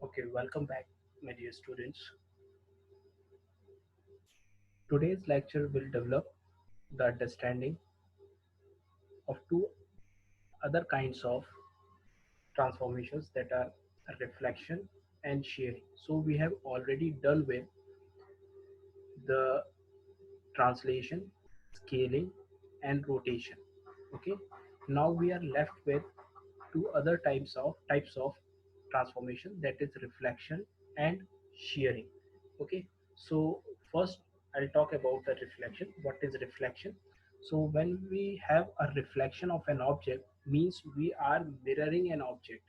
Okay, welcome back, my dear students. Today's lecture will develop the understanding of two other kinds of transformations that are reflection and shearing. So we have already done with the translation, scaling, and rotation. Okay, now we are left with two other types of transformation, that is reflection and shearing. Okay, so first I'll talk about the reflection. What is reflection? So when we have a reflection of an object, means we are mirroring an object.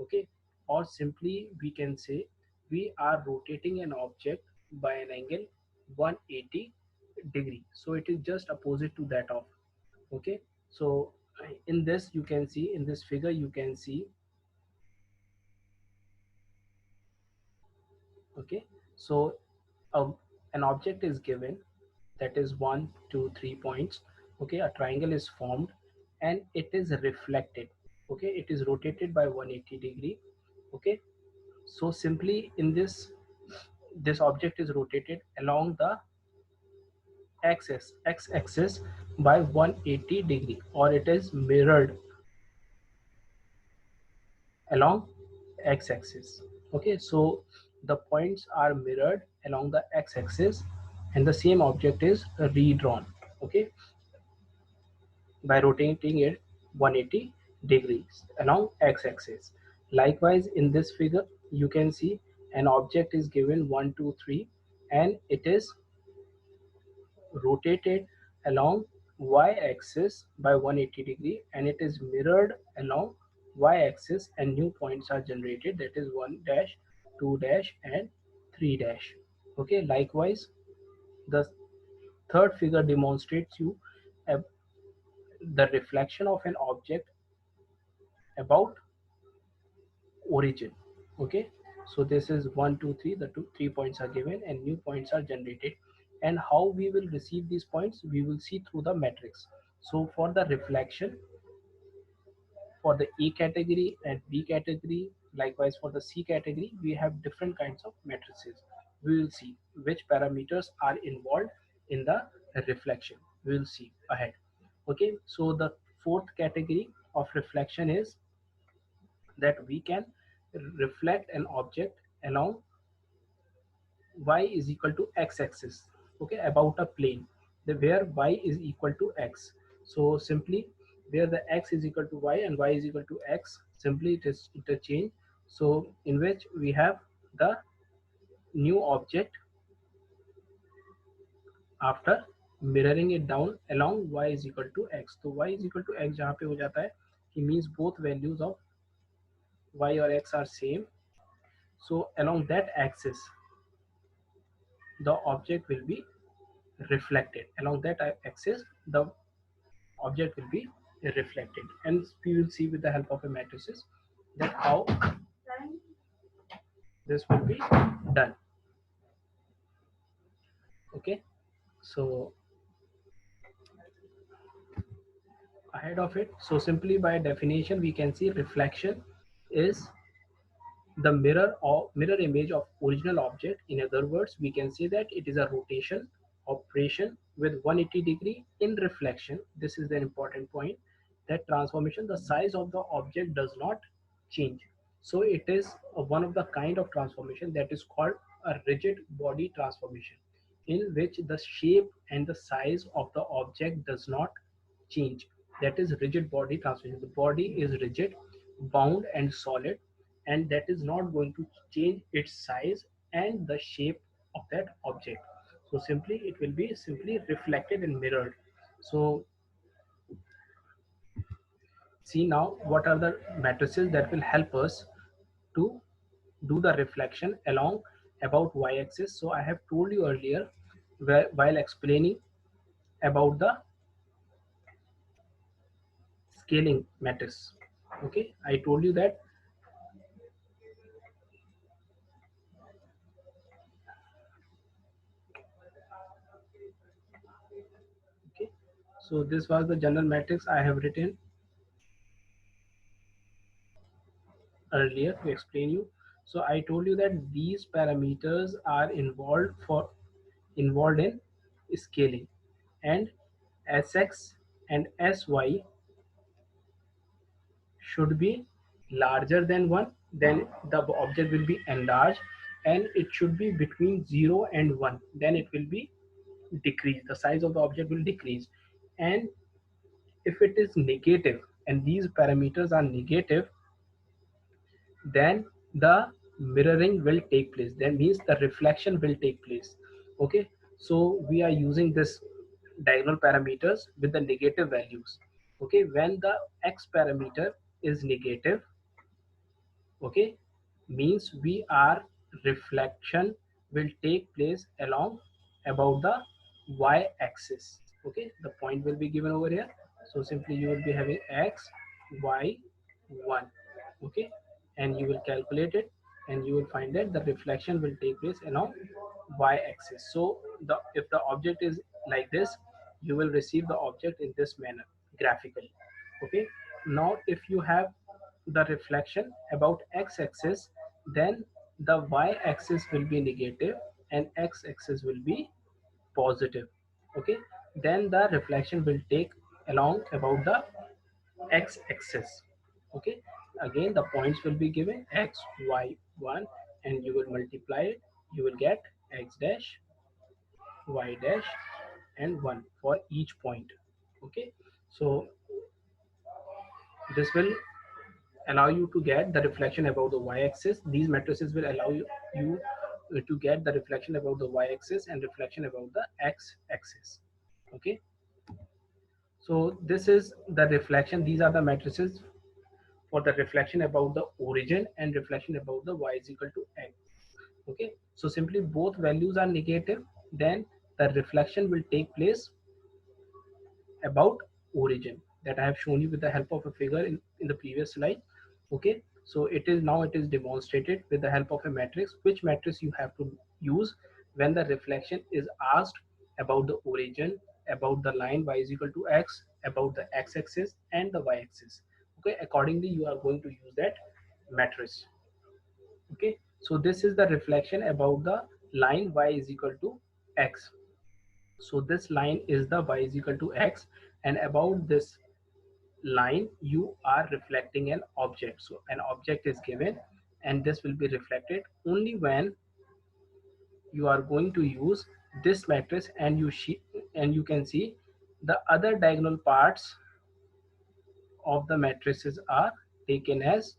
Okay, or simply we can say we are rotating an object by an angle 180 degree, so it is just opposite to that of. Okay, so in this you can see, in this figure you can see. Okay, so um, an object is given, that is 1 2 3 points. Okay, a triangle is formed and it is reflected. Okay, it is rotated by 180 degree. Okay, so simply in this object is rotated along the x-axis by 180 degree, or it is mirrored along x-axis. Okay, so the points are mirrored along the x-axis and the same object is redrawn. Okay, by rotating it 180 degrees along x-axis. Likewise, in this figure you can see an object is given 1 2 3 and it is rotated along y-axis by 180 degree and it is mirrored along y-axis, and new points are generated, that is 1 dash 2 dash and 3 dash. Okay, likewise the third figure demonstrates you uh, the reflection of an object about origin. Okay, so this is 1 2 3, the 3 points are given and new points are generated, and how we will receive these points we will see through the matrix. So for the reflection, for the A category and B category, likewise for the C category, we have different kinds of matrices. We will see which parameters are involved in the reflection. We will see ahead. Okay, so the fourth category of reflection is that we can reflect an object along y is equal to x-axis. Okay, about a plane, where y is equal to x. So simply where the x is equal to y and y is equal to x, simply it is interchange. So in which we have the new object after mirroring it down along y is equal to x. तो y is equal to x जहाँ पे हो जाता है कि means both values of y or x are same. So along that axis the object will be reflected. Along that axis the object will be reflected, and we will see with the help of a matrices that how this will be done. Okay, so ahead of it, so simply by definition we can see reflection is the mirror or mirror image of original object. In other words, we can say that it is a rotation operation with 180 degree. In reflection, this is the important point, that transformation, the size of the object does not change. So it is one of the kind of transformation that is called a rigid body transformation, in which the shape and the size of the object does not change. That is rigid body transformation. The body is rigid, bound and solid, and that is not going to change its size and the shape of that object. So simply it will be simply reflected and mirrored. So see now what are the matrices that will help us to do the reflection along about y-axis. So I have told you earlier, while explaining about the scaling matrix. Okay, I told you that. Okay, so this was the general matrix I have written earlier to explain you. So I told you that these parameters are involved in scaling, and Sx and Sy should be larger than 1, then the object will be enlarged, and it should be between 0 and 1, then it will be decreased, the size of the object will decrease. And if it is negative and these parameters are negative, then the mirroring will take place, that means the reflection will take place. Okay, so we are using this diagonal parameters with the negative values. Okay, when the x parameter is negative, okay, means we are reflection will take place along about the y axis. Okay, the point will be given over here, so simply you will be having x y 1. Okay, and you will calculate it, and you will find that the reflection will take place along y axis. So the if the object is like this, you will receive the object in this manner graphically. Okay, now if you have the reflection about x-axis, then the y-axis will be negative and x-axis will be positive. Okay, then the reflection will take along about the x-axis. Okay, again the points will be given x y 1, and you will multiply it, you will get x dash y dash and 1 for each point. Okay, so this will allow you to get the reflection about the y-axis. These matrices will allow you to get the reflection about the y-axis and reflection about the x-axis. Okay, so this is the reflection. These are the matrices for the reflection about the origin and reflection about the y is equal to x. Okay, so simply both values are negative, then the reflection will take place about origin, that I have shown you with the help of a figure in the previous slide. Okay, so it is demonstrated with the help of a matrix, which matrix you have to use when the reflection is asked about the origin, about the line y is equal to x, about the x-axis and the y-axis. Okay, accordingly you are going to use that matrix. Okay, so this is the reflection about the line y is equal to x. So this line is the y is equal to x, and about this line you are reflecting an object. So an object is given, and this will be reflected only when you are going to use this matrix, and you can see the other diagonal parts of the matrices are taken as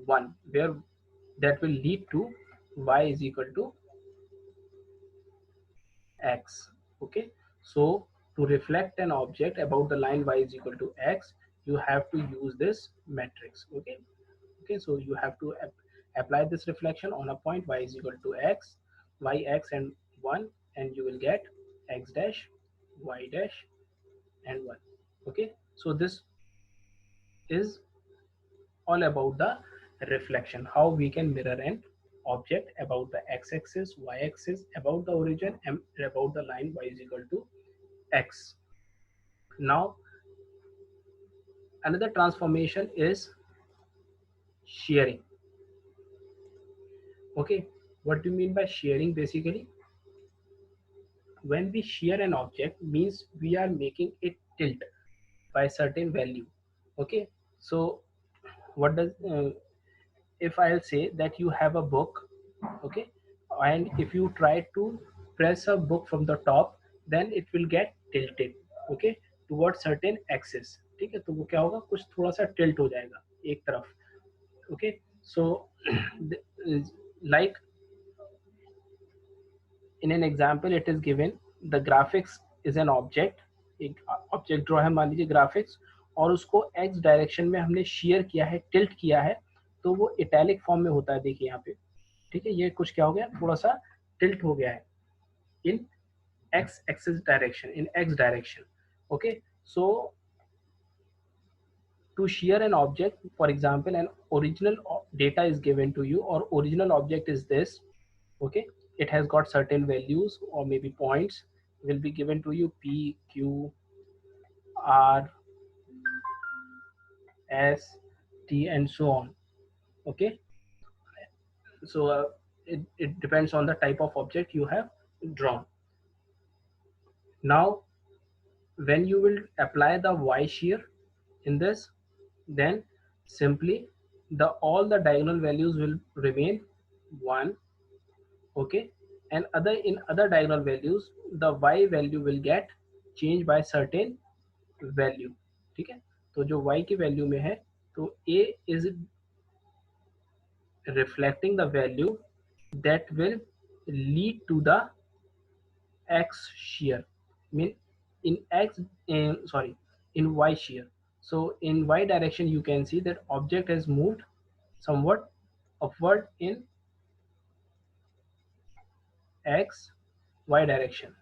1, where that will lead to y is equal to x. Okay, so to reflect an object about the line y is equal to x, you have to use this matrix. Okay, okay, so you have to apply this reflection on a point y is equal to x, y x and 1, and you will get x dash y dash and 1. Okay, so this is all about the reflection, how we can mirror an object about the x-axis, y-axis, about the origin, and about the line y is equal to x. Now another transformation is shearing. Okay, what do you mean by shearing? Basically, when we shear an object, means we are making it tilt by certain value. Okay, so what does if I'll say that you have a book, okay, and if you try to press a book from the top, then it will get tilted, okay, towards certain axis. ठीक है, तो वो क्या होगा, कुछ थोड़ा सा tilt हो जाएगा एक तरफ. Okay, so like in an example it is given, the graphics is an object, एक ऑब्जेक्ट ड्रॉ है मान लीजिए ग्राफिक्स, और उसको एक्स डायरेक्शन में हमने शेयर किया है, टिल्ट किया है, तो वो इटैलिक फॉर्म में होता है. देखिए यहाँ पे, ठीक है, ये कुछ क्या हो गया, थोड़ा सा टिल्ट हो गया है in x axis direction, in x direction. Okay, so to shear an object, for example, an original data is given to you, or original object is this. Okay, it has got certain values or maybe points will be given to you, p q r s t and so on. Okay, So it depends on the type of object you have drawn. Now when you will apply the y shear in this, then simply the all the diagonal values will remain 1. Okay, and other diagonal values the y value will get changed by certain value. ठीक है, तो जो y की value में है, तो a is reflecting the value that will lead to the x shear, mean in x sorry, in y shear. So in y direction you can see that object has moved somewhat upward in x y direction.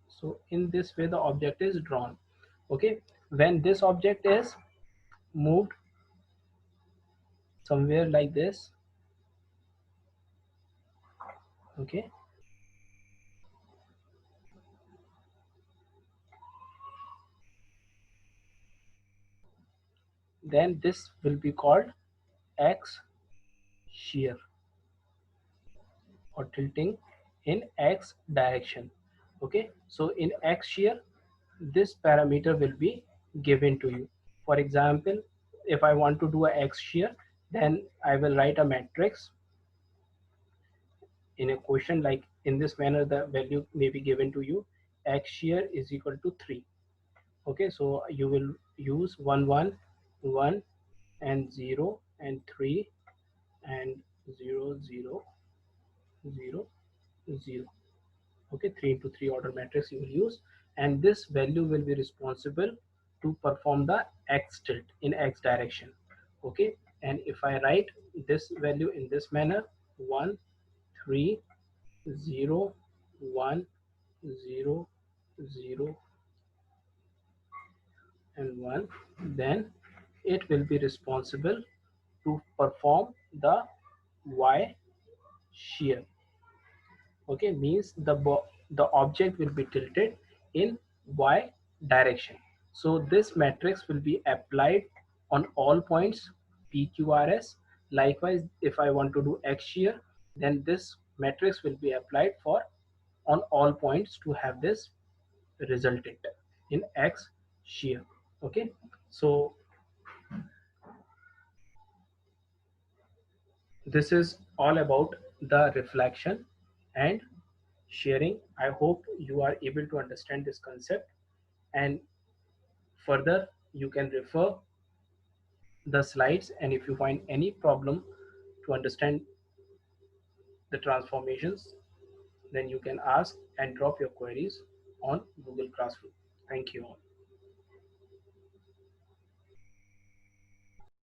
So in this way the object is drawn. Okay, when this object is moved somewhere like this, okay, then this will be called x shear or tilting in x direction. Okay, so in x shear this parameter will be given to you. For example, if I want to do a x shear, then I will write a matrix in a question like in this manner. The value may be given to you, x shear is equal to 3. Okay, so you will use 1 1 1 and 0 and 3 and 0 0 0 0. Okay, 3 into 3 order matrix you will use, and this value will be responsible to perform the x tilt in x direction. Okay, and if I write this value in this manner, 1 3 0 1 0 0 and 1, then it will be responsible to perform the y shear. Okay, means the object will be tilted in y direction. So this matrix will be applied on all points pqrs. Likewise, if I want to do x shear, then this matrix will be applied for on all points to have this resultant in x shear. Okay, so this is all about the reflection and sharing. I hope you are able to understand this concept, and further you can refer the slides, and if you find any problem to understand the transformations, then you can ask and drop your queries on Google Classroom. Thank you all.